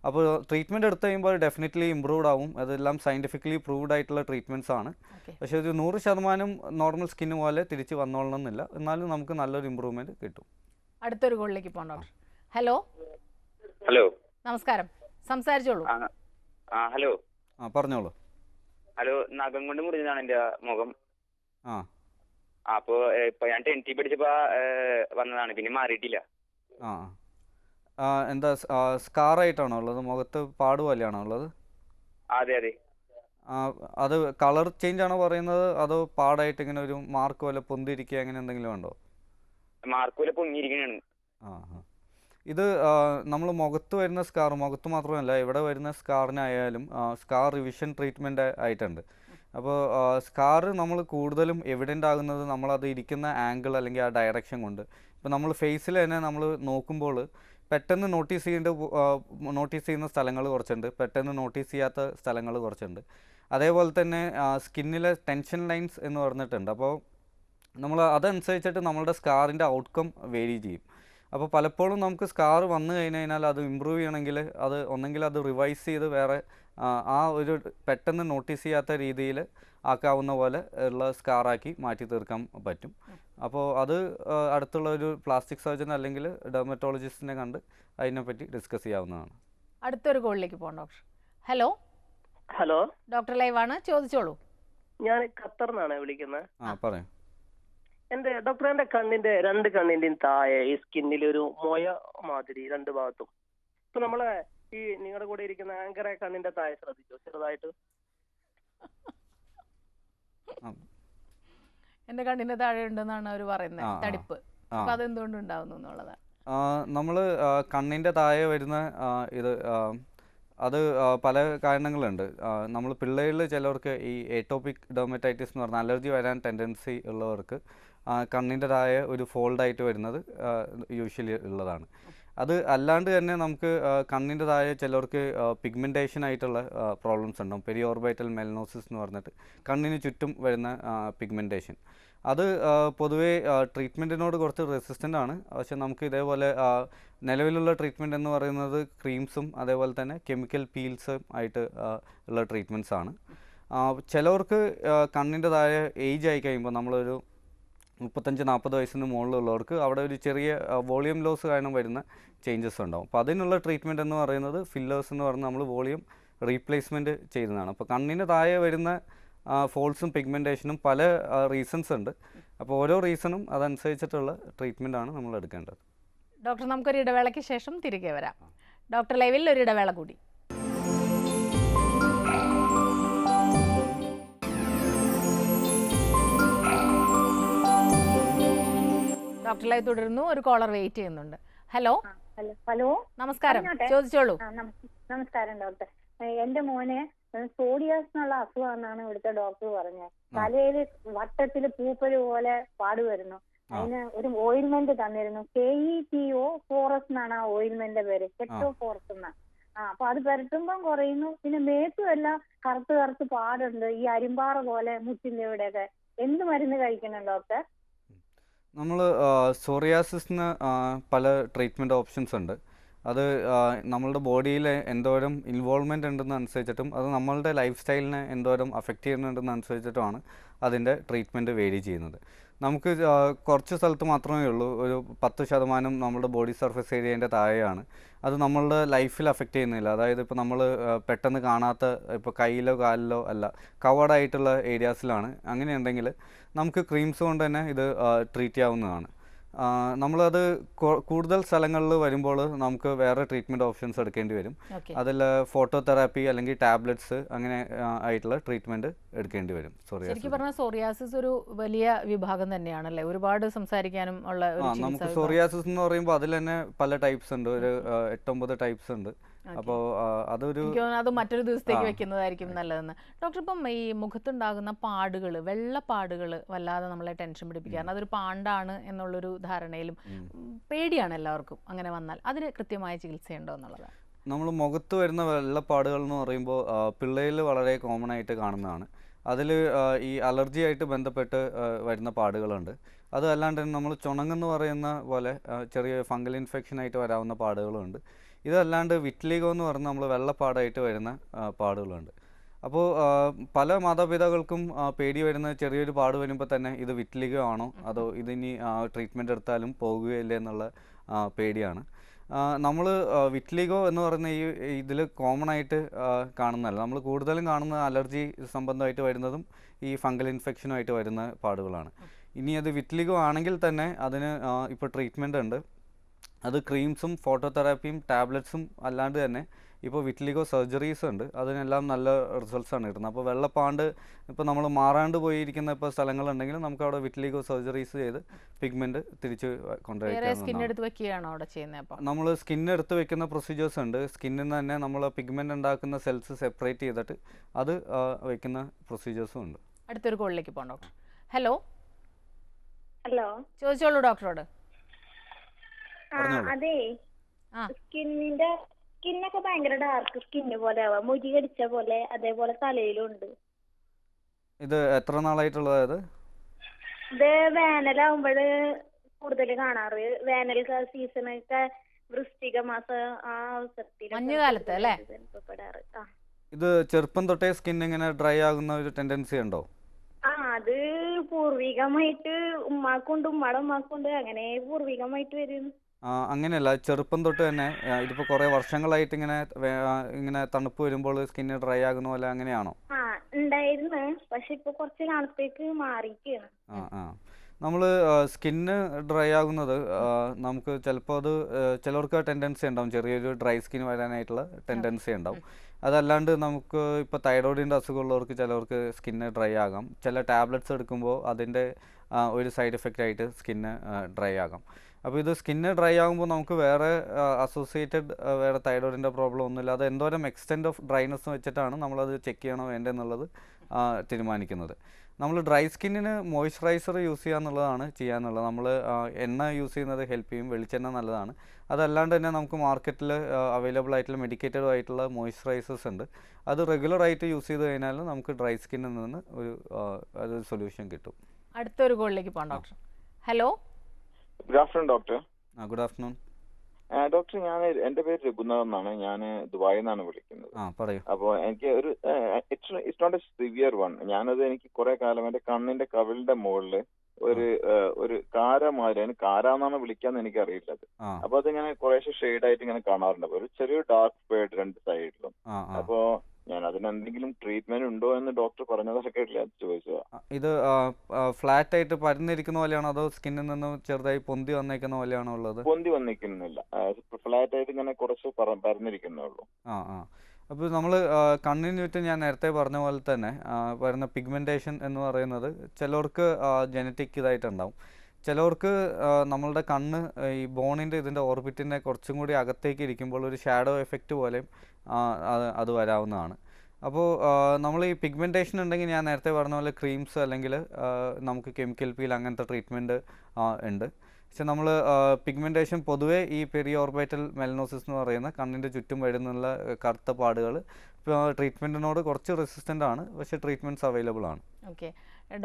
അപ്പോൾ ട്രീറ്റ്മെൻറ്റ് എടുത്തു കഴിയുമ്പോൾ ഡെഫിനറ്റ്ലി ഇമ്പ്രൂവ്ഡ് ആവും. അതെല്ലാം സയൻറ്റിഫിക്കലി പ്രൂവ്ഡ് ആയിട്ടുള്ള ട്രീറ്റ്മെൻറ്റ്സ് ആണ്. പക്ഷേ ഒരു 100% നോർമൽ സ്കിന്ന് പോലെ തിരിച്ച് വന്നോളണമെന്നില്ല. എന്നാലും നമുക്ക് നല്ലൊരു ഇമ്പ്രൂവ്മെൻറ്റ് കിട്ടും. അടുത്തൊരു കോളിലേക്ക് പോകാം ഡോക്ടർ. ഹലോ, നമസ്കാരം, സംസാരിച്ചോളൂ. ഹലോ, പറഞ്ഞോളൂ. ഹലോ, നഖം കൊണ്ട് മുറിഞ്ഞതാണ് എൻ്റെ മുഖം. അപ്പോൾ ഇപ്പൊ ഞാൻ 10th പഠിച്ചപ്പോ വന്നതാണ്, പിന്നെ മാറിയിട്ടില്ല. എന്താ സ്കാറായിട്ടാണോ ഉള്ളത്? മുഖത്ത് പാട് പോലെയാണോ ഉള്ളത്? അതെ അതെ. അത് കളർ ചേഞ്ച് ആണോ പറയുന്നത്, അതോ പാടായിട്ട് ഇങ്ങനെ ഒരു മാർക്ക് പോലെ പൊന്തിരിക്കുക അങ്ങനെ എന്തെങ്കിലും ഉണ്ടോ? മാർക്ക് പോലെ പൊങ്ങിയിരിക്കുകയാണ്. ഇത് നമ്മൾ മുഖത്ത് വരുന്ന സ്കാർ, മുഖത്ത് മാത്രമല്ല ഇവിടെ വരുന്ന സ്കാറിനായാലും സ്കാർ റിവിഷൻ ട്രീറ്റ്മെൻറ്റ് ആയിട്ടുണ്ട്. അപ്പോൾ സ്കാറ് നമ്മൾ കൂടുതലും എവിഡൻ്റ് ആകുന്നത് നമ്മളത് ഇരിക്കുന്ന ആംഗിൾ അല്ലെങ്കിൽ ആ ഡയറക്ഷൻ കൊണ്ട്. ഇപ്പോൾ നമ്മൾ ഫേസിൽ തന്നെ നമ്മൾ നോക്കുമ്പോൾ പെട്ടെന്ന് നോട്ടീസ് ചെയ്യുന്ന സ്ഥലങ്ങൾ കുറച്ചുണ്ട്, പെട്ടെന്ന് നോട്ടീസ് ചെയ്യാത്ത സ്ഥലങ്ങൾ കുറച്ചുണ്ട്. അതേപോലെ തന്നെ സ്കിന്നിലെ ടെൻഷൻ ലൈൻസ് എന്ന് പറഞ്ഞിട്ടുണ്ട്. അപ്പോൾ നമ്മൾ അതനുസരിച്ചിട്ട് നമ്മളുടെ സ്കാറിൻ്റെ ഔട്ട്കം വേരി ചെയ്യും. അപ്പോൾ പലപ്പോഴും നമുക്ക് സ്കാർ വന്നു കഴിഞ്ഞാൽ അത് ഇമ്പ്രൂവ് ചെയ്യണമെങ്കിൽ അത് ഒന്നെങ്കിൽ അത് റിവൈസ് ചെയ്ത് വേറെ ആ ഒരു പെട്ടെന്ന് നോട്ടീസ് ചെയ്യാത്ത രീതിയിൽ ആക്കാവുന്ന പോലെ ഉള്ള സ്കാറാക്കി മാറ്റി തീർക്കാൻ പറ്റും. അപ്പോൾ അത് അടുത്തുള്ള ഒരു പ്ലാസ്റ്റിക് സർജൻ അല്ലെങ്കിൽ ഡെർമറ്റോളജിസ്റ്റിനെ കണ്ട് അതിനെപ്പറ്റി ഡിസ്കസ് ചെയ്യാവുന്നതാണ്. അടുത്തൊരു കോളിലേക്ക് പോകാം ഡോക്ടർ. ഹലോ ഹലോ, ഡോക്ടർ ലൈവാണ്, ചോദിച്ചോളൂ. ഞാൻ ഖത്തറിന്നാണ് വിളിക്കുന്നത്. പറയാം. എന്റെ ഡോക്ടർ, എന്റെ കണ്ണിന്റെ രണ്ട് കണ്ണിന്റെയും താഴെ ഈ സ്കിന്നിൽ ഒരു മൊയ മാതിരി രണ്ട് ഭാഗത്തും. ഇപ്പൊ നമ്മളെ ഈ നിങ്ങളുടെ കൂടെ ഇരിക്കുന്ന ആങ്കറെ കണ്ണിന്റെ താഴെ ശ്രദ്ധിച്ചോ ചെറുതായിട്ട്? എന്റെ കണ്ണിന്റെ താഴെ ഉണ്ടെന്നാണ് അവർ പറയുന്നത്, തടിപ്പ്. അപ്പൊ അതെന്തുകൊണ്ട് ഉണ്ടാവുന്നു എന്നുള്ളതാണ്. നമ്മൾ കണ്ണിന്റെ താഴെ വരുന്ന ഇത് അത് പല കാരണങ്ങളുണ്ട്. നമ്മൾ പിള്ളേരിൽ ചിലവർക്ക് ഈ ഏറ്റോപിക് ഡെർമറ്റൈറ്റിസ് എന്ന് പറഞ്ഞാൽ അലർജി വരാൻ ടെൻഡൻസി ഉള്ളവർക്ക് കണ്ണിൻ്റെ താഴെ ഒരു ഫോൾഡായിട്ട് വരുന്നത് യൂഷ്വലി ഉള്ളതാണ്. അത് അല്ലാണ്ട് തന്നെ നമുക്ക് കണ്ണിൻ്റെ താഴെ ചിലവർക്ക് പിഗ്മെൻറ്റേഷൻ ആയിട്ടുള്ള പ്രോബ്ലംസ് ഉണ്ടാവും. പെരി ഓർബൈറ്റൽ മെലനോസിസ് എന്ന് പറഞ്ഞിട്ട് കണ്ണിന് ചുറ്റും വരുന്ന പിഗ്മെൻറ്റേഷൻ. അത് പൊതുവേ ട്രീറ്റ്മെൻറ്റിനോട് കുറച്ച് റെസിസ്റ്റൻ്റ് ആണ്. പക്ഷെ നമുക്ക് ഇതേപോലെ നിലവിലുള്ള ട്രീറ്റ്മെൻറ്റ് എന്ന് പറയുന്നത് ക്രീംസും അതേപോലെ തന്നെ കെമിക്കൽ പീൽസും ആയിട്ട് ഉള്ള ട്രീറ്റ്മെൻറ്റ്സ് ആണ്. ചിലവർക്ക് കണ്ണിൻ്റെ താഴെ ഏജ് ആയി കഴിയുമ്പോൾ നമ്മളൊരു 35-40 വയസ്സിന് മുകളിലുള്ളവർക്ക് അവിടെ ഒരു ചെറിയ വോളിയം ലോസ് കാരണം വരുന്ന ചേഞ്ചസ് ഉണ്ടാവും. അപ്പോൾ അതിനുള്ള ട്രീറ്റ്മെൻറ്റ് എന്ന് പറയുന്നത് ഫില്ലേഴ്സ് എന്ന് പറഞ്ഞാൽ നമ്മൾ വോളിയം റീപ്ലേസ്മെൻറ്റ് ചെയ്യുന്നതാണ്. അപ്പോൾ കണ്ണിന് താഴെ വരുന്ന ഫോൾസും പിഗ്മെൻറ്റേഷനും പല റീസൺസ് ഉണ്ട്. അപ്പോൾ ഓരോ റീസണും അതനുസരിച്ചിട്ടുള്ള ട്രീറ്റ്മെൻറ്റാണ് നമ്മൾ എടുക്കേണ്ടത്. ഡോക്ടർ, നമുക്കൊരു ഇടവേളയ്ക്ക് ശേഷം തിരികെ വരാം. ഡോക്ടർ ലൈവിൽ ഒരു ഇടവേള കൂടി. ഡോക്ടർ ലൈവ് തുടരുന്നു. ഒരു കോളർ വെയിറ്റ് ചെയ്യുന്നുണ്ട്. ഹലോ ഹലോ, നമസ്കാരം, ചോദിച്ചോളൂ. നമസ്കാരം ഡോക്ടർ. എന്റെ മോനെ സോഡിയാസ് എന്നുള്ള അസുഖമാണെന്നാണ് ഇവിടുത്തെ ഡോക്ടർ പറഞ്ഞത്. തലയിൽ വട്ടത്തില് പൂപ്പല് പോലെ പാട് വരുന്നു. അതിന് ഒരു ഓയിൽമെന്റ് തന്നിരുന്നു. KETO ഫോറസ് എന്നാണ് ആ ഓയിൽമെന്റിന്റെ പേര്, കെറ്റോ ഫോറസ് എന്നാ. അപ്പൊ അത് പുരട്ടുമ്പം കുറയുന്നു. പിന്നെ മേത്തും എല്ലാം കറുത്ത് പാടുണ്ട്, ഈ അരിമ്പാറ പോലെ മുറ്റിന്റെ ഇവിടെയൊക്കെ. എന്ത് മരുന്ന് കഴിക്കണം ഡോക്ടർ? നമ്മൾ സോറിയാസിന് പല ട്രീറ്റ്മെൻറ്റ് ഓപ്ഷൻസ് ഉണ്ട്. അത് നമ്മളുടെ ബോഡിയിൽ എന്തോരം ഇൻവോൾവ്മെൻ്റ് ഉണ്ടെന്ന് അനുസരിച്ചിട്ടും അത് നമ്മളുടെ ലൈഫ് സ്റ്റൈലിനെ എന്തോരം അഫക്റ്റ് ചെയ്യുന്നുണ്ടെന്ന് അനുസരിച്ചിട്ടുമാണ് അതിൻ്റെ ട്രീറ്റ്മെൻറ്റ് വേരി ചെയ്യുന്നത്. നമുക്ക് കുറച്ച് സ്ഥലത്ത് മാത്രമേ ഉള്ളൂ, ഒരു 10% നമ്മുടെ ബോഡി സർഫസ് ഏരിയേൻ്റെ താഴെയാണ്. അത് നമ്മളുടെ ലൈഫിൽ അഫക്റ്റ് ചെയ്യുന്നില്ല. അതായത് ഇപ്പോൾ നമ്മൾ പെട്ടെന്ന് കാണാത്ത, ഇപ്പോൾ കയ്യിലോ കാലിലോ അല്ല, കവേർഡായിട്ടുള്ള ഏരിയാസിലാണ്. അങ്ങനെയുണ്ടെങ്കിൽ നമുക്ക് ക്രീംസ് കൊണ്ട് തന്നെ ഇത് ട്രീറ്റ് ചെയ്യാവുന്നതാണ്. നമ്മളത് കൂടുതൽ സ്ഥലങ്ങളിൽ വരുമ്പോൾ നമുക്ക് വേറെ ട്രീറ്റ്മെൻറ്റ് ഓപ്ഷൻസ് എടുക്കേണ്ടി വരും. അതിൽ ഫോട്ടോതെറാപ്പി അല്ലെങ്കിൽ ടാബ്ലറ്റ്സ് അങ്ങനെ ആയിട്ടുള്ള ട്രീറ്റ്മെൻറ്റ് എടുക്കേണ്ടി വരും. ശരിക്കും പറഞ്ഞാൽ സോറിയാസിസ് ഒരു വലിയ വിഭാഗം തന്നെയാണല്ലേ, ഒരുപാട് സംസാരിക്കാനും ഉള്ള. നമുക്ക് സോറിയാസിസ് എന്ന് പറയുമ്പോൾ അതിൽ തന്നെ പല ടൈപ്സ് ഉണ്ട്, ഒരു 8-9 ടൈപ്സ് ഉണ്ട്. അപ്പോൾ അതൊരു അത് മറ്റൊരു ദിവസത്തേക്ക് വെക്കുന്നതായിരിക്കും നല്ലതെന്ന്. ഡോക്ടർ, ഇപ്പം ഈ മുഖത്തുണ്ടാകുന്ന പാടുകൾ, വെള്ളപ്പാടുകൾ വല്ലാതെ നമ്മളെ ടെൻഷൻ പിടിപ്പിക്കാറുണ്ട്. അതൊരു പാണ്ടാണ് എന്നുള്ളൊരു ധാരണയിലും പേടിയാണ് എല്ലാവർക്കും. അങ്ങനെ വന്നാൽ അതിന് കൃത്യമായ ചികിത്സയുണ്ടോ എന്നുള്ളതാണ്. നമ്മൾ മുഖത്ത് വരുന്ന വെള്ളപ്പാടുകൾ എന്ന് പറയുമ്പോൾ പിള്ളേരിൽ വളരെ കോമൺ ആയിട്ട് കാണുന്നതാണ്. അതിൽ ഈ അലർജി ആയിട്ട് ബന്ധപ്പെട്ട് വരുന്ന പാടുകളുണ്ട്. അത് അല്ലാണ്ട് നമ്മൾ ചുണങ്ങെന്ന് പറയുന്ന പോലെ ചെറിയ ഫംഗൽ ഇൻഫെക്ഷൻ ആയിട്ട് വരാവുന്ന പാടുകളുണ്ട്. ഇതല്ലാണ്ട് വിറ്റ്ലിഗോ എന്ന് പറഞ്ഞാൽ നമ്മൾ വെള്ളപ്പാടായിട്ട് വരുന്ന പാടുകളുണ്ട്. അപ്പോൾ പല മാതാപിതാക്കൾക്കും പേടി വരുന്ന ചെറിയൊരു പാട് വരുമ്പോൾ തന്നെ ഇത് വിറ്റ്ലിഗോ ആണോ അതോ ഇതിനി ട്രീറ്റ്മെൻറ്റ് എടുത്താലും പോകുകയില്ലേ എന്നുള്ള പേടിയാണ്. നമ്മൾ വിറ്റ്ലിഗോ എന്ന് പറയുന്ന ഈ ഇതിൽ കോമൺ ആയിട്ട് കാണുന്നതല്ല. നമ്മൾ കൂടുതലും കാണുന്ന അലർജി സംബന്ധമായിട്ട് വരുന്നതും ഈ ഫംഗൽ ഇൻഫെക്ഷനുമായിട്ട് വരുന്ന പാടുകളാണ്. ഇനി അത് വിറ്റ്ലിഗോ ആണെങ്കിൽ തന്നെ അതിന് ഇപ്പോൾ ട്രീറ്റ്മെൻ്റ് ഉണ്ട്. അത് ക്രീംസും ഫോട്ടോതെറാപ്പിയും ടാബ്ലറ്റ്സും അല്ലാണ്ട് തന്നെ ഇപ്പോൾ വിറ്റ്ലിഗോ സർജറീസ് ഉണ്ട്. അതിനെല്ലാം നല്ല റിസൾട്ട്സാണ് കിട്ടുന്നത്. അപ്പോൾ വെള്ളപ്പാണ്ട് ഇപ്പോൾ നമ്മൾ മാറാണ്ട് പോയിരിക്കുന്ന ഇപ്പോൾ സ്ഥലങ്ങളുണ്ടെങ്കിൽ നമുക്ക് അവിടെ വിറ്റ്ലിഗോ സർജറീസ് ചെയ്ത് പിഗ്മെൻറ്റ് തിരിച്ച് കൊണ്ടുവയ്ക്കാം. നമ്മൾ സ്കിന്നെടുത്ത് വെക്കുന്ന പ്രൊസീജിയേഴ്സ് ഉണ്ട്. സ്കിന്നിൽ നിന്ന് തന്നെ നമ്മൾ പിഗ്മെൻറ്റ് ഉണ്ടാക്കുന്ന സെൽസ് സെപ്പറേറ്റ് ചെയ്തിട്ട് അത് വെക്കുന്ന പ്രൊസീജിയേഴ്സും ഉണ്ട്. അടുത്തൊരു കോളിലേക്ക് പോകാം ഡോക്ടർ. ഹലോ ഹലോ, ചോദിച്ചോളൂ ഡോക്ടറോട്. അതെ, സ്കിന്നൊക്കെ ഭയങ്കര ഡാർക്ക് സ്കിന്ന് പോലെ ആവാം, മുടി കടിച്ച പോലെ, അതേപോലെ തലയിലും ഉണ്ട്. ഇത് എത്ര നാളായിട്ടുള്ളത്? ഇത് വേനലാവുമ്പോഴ് കൂടുതൽ കാണാറ്. വേനൽ സീസണൊക്കെ വൃശ്ചിക മാസം ആ അവസരത്തിൽ മഞ്ഞുകാലത്ത് അല്ലേ? അനുഭവപ്പെടാറ്. ഇത് ചെറുപ്പം തൊട്ടേ സ്കിൻ ഇങ്ങനെ ഡ്രൈ ആകുന്ന ഒരു ടെൻഡൻസി ഉണ്ടോ? അത് പൂർവികമായിട്ട് ഉമ്മാക്കുണ്ട്, ഉമ്മയുടെ ഉമ്മാക്കുണ്ട്, അങ്ങനെ പൂർവികമായിട്ട് വരുന്നു. അങ്ങനെയല്ല, ചെറുപ്പം തൊട്ട് തന്നെ ഇതിപ്പോൾ കുറേ വർഷങ്ങളായിട്ട് ഇങ്ങനെ തണുപ്പ് വരുമ്പോൾ സ്കിന്ന് ഡ്രൈ ആകുന്ന പോലെ അങ്ങനെയാണോ? ഉണ്ടായിരുന്നു, പക്ഷെ ഇപ്പൊ കുറച്ച് നാളത്തേക്ക് മാറിയിരിക്കുകയാണ്. നമ്മൾ സ്കിന്ന് ഡ്രൈ ആകുന്നത് നമുക്ക് ചിലപ്പോൾ അത് ചിലർക്ക് ടെൻഡൻസി ഉണ്ടാവും, ചെറിയൊരു ഡ്രൈ സ്കിൻ വരാനായിട്ടുള്ള ടെൻഡൻസി ഉണ്ടാവും. അതല്ലാണ്ട് നമുക്ക് ഇപ്പോൾ തൈറോയിഡിൻ്റെ അസുഖമുള്ളവർക്ക് ചിലവർക്ക് സ്കിന്ന് ഡ്രൈ ആകാം. ചില ടാബ്ലറ്റ്സ് എടുക്കുമ്പോൾ അതിൻ്റെ ഒരു സൈഡ് എഫക്റ്റ് ആയിട്ട് സ്കിന്ന് ഡ്രൈ ആകാം. അപ്പോൾ ഇത് സ്കിന്ന് ഡ്രൈ ആകുമ്പോൾ നമുക്ക് വേറെ അസോസിയേറ്റഡ് വേറെ തൈറോയിഡിൻ്റെ പ്രോബ്ലം ഒന്നുമില്ല. അത് എന്തോരം എക്സ്റ്റെൻറ്റ് ഓഫ് ഡ്രൈനെസ് വെച്ചിട്ടാണ് നമ്മളത് ചെക്ക് ചെയ്യണോ വേണ്ടതെന്നുള്ളത് തീരുമാനിക്കുന്നത്. നമ്മൾ ഡ്രൈ സ്കിന്നിന് മോയ്സ്ചറൈസർ യൂസ് ചെയ്യുക എന്നുള്ളതാണ് ചെയ്യാനുള്ളത്. നമ്മൾ എണ്ണ യൂസ് ചെയ്യുന്നത് ഹെൽപ്പ് ചെയ്യും, വെളിച്ചെണ്ണ നല്ലതാണ്. അതല്ലാണ്ട് തന്നെ നമുക്ക് മാർക്കറ്റിൽ അവൈലബിൾ ആയിട്ടുള്ള മെഡിക്കേറ്റഡ് ആയിട്ടുള്ള മോയ്സ്ചറൈസേഴ്സ് ഉണ്ട്. അത് റെഗുലറായിട്ട് യൂസ് ചെയ്ത് കഴിഞ്ഞാൽ നമുക്ക് ഡ്രൈ സ്കിന്നിൽ നിന്ന് ഒരു സൊല്യൂഷൻ കിട്ടും. അടുത്തൊരു കോളിലേക്ക് പോകാം doctor. Hello, good afternoon doctor. Good afternoon doctor. എന്റെ പേര് രഘുനാഥ് എന്നാണ്. ഞാൻ ദുബായിൽ നിന്നാണ് വിളിക്കുന്നത്. അപ്പോൾ എനിക്ക് ഒരു it's not a severe one. എനിക്ക് കുറെ കാലം എന്റെ കണ്ണിന്റെ കവിളിന്റെ മുകളിൽ ഒരു കാര മാതിരി, അതിന് കാരാന്നാണ് വിളിക്കാന്ന് എനിക്ക് അറിയില്ല. അപ്പൊ അതിങ്ങനെ കുറേശ്ശെ ഷെയ്ഡ് ആയിട്ട് ഇങ്ങനെ കാണാറുണ്ട്. ഒരു ചെറിയ ഡാർക്ക് സ്പേഡ് രണ്ട് സൈഡിലും. അപ്പോ ഞാൻ അതിനെന്തെങ്കിലും ട്രീറ്റ്മെന്റ് ഉണ്ടോ എന്ന് ഡോക്ടർ പറഞ്ഞതൊക്കെ കേട്ടില്ല, ചോദിച്ചതാ. ഇത് ഫ്ലാറ്റ് ആയിട്ട് പരന്നിരിക്കുന്ന പോലെയാണോ അതോ സ്കിന്നിൽ നിന്ന് ചെറുതായി പൊന്തി വന്നേക്കുന്ന പോലെയാണോ ഉള്ളത്? പൊന്തി വന്നിരിക്കുന്നില്ല, ഫ്ലാറ്റ് ആയിട്ട് ഇങ്ങനെ കുറച്ച് പരന്നിരിക്കുന്നേ ഉള്ളൂ. അപ്പോൾ നമ്മൾ കണ്ണിന് ചുറ്റും ഞാൻ നേരത്തെ പറഞ്ഞ പോലെ തന്നെ വരുന്ന പിഗ്മെൻറ്റേഷൻ എന്ന് പറയുന്നത് ചിലർക്ക് ജനറ്റിക് ഇതായിട്ടുണ്ടാവും. ചിലർക്ക് നമ്മളുടെ കണ്ണ് ഈ ബോണിൻ്റെ ഇതിൻ്റെ ഓർബിറ്റിൻ്റെ കുറച്ചും കൂടി അകത്തേക്ക് ഇരിക്കുമ്പോൾ ഒരു ഷാഡോ എഫക്റ്റ് പോലെയും അത് വരാവുന്നതാണ്. അപ്പോൾ നമ്മൾ ഈ പിഗ്മെൻറ്റേഷൻ ഉണ്ടെങ്കിൽ ഞാൻ നേരത്തെ പറഞ്ഞ പോലെ ക്രീംസ് അല്ലെങ്കിൽ നമുക്ക് കെമിക്കൽ പീൽ അങ്ങനത്തെ ട്രീറ്റ്മെൻറ്റ് ഉണ്ട്. പക്ഷെ നമ്മൾ പിഗ്മെൻറ്റേഷൻ പൊതുവേ ഈ പെരി ഓർബൈറ്റൽ മെലനോസിസ് എന്ന് പറയുന്ന കണ്ണിൻ്റെ ചുറ്റും വരുന്നുള്ള കറുത്ത പാടുകൾ ട്രീറ്റ്മെൻറ്റിനോട് കുറച്ച് റെസിസ്റ്റൻ്റ് ആണ്, പക്ഷേ ട്രീറ്റ്മെൻറ്റ്സ് അവൈലബിൾ ആണ്. ഓക്കെ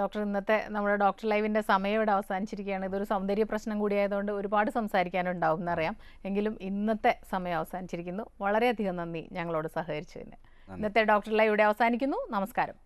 ഡോക്ടർ, ഇന്നത്തെ നമ്മുടെ ഡോക്ടർ ലൈവിൻ്റെ സമയം ഇവിടെ അവസാനിച്ചിരിക്കുകയാണ്. ഇതൊരു സൗന്ദര്യ പ്രശ്നം കൂടിയായതുകൊണ്ട് ഒരുപാട് സംസാരിക്കാനുണ്ടാവും എന്നറിയാം. എങ്കിലും ഇന്നത്തെ സമയം അവസാനിച്ചിരിക്കുന്നു. വളരെയധികം നന്ദി ഞങ്ങളോട് സഹകരിച്ചതിന്. ഇന്നത്തെ ഡോക്ടർ ലൈവ് ഇവിടെ അവസാനിക്കുന്നു. നമസ്കാരം.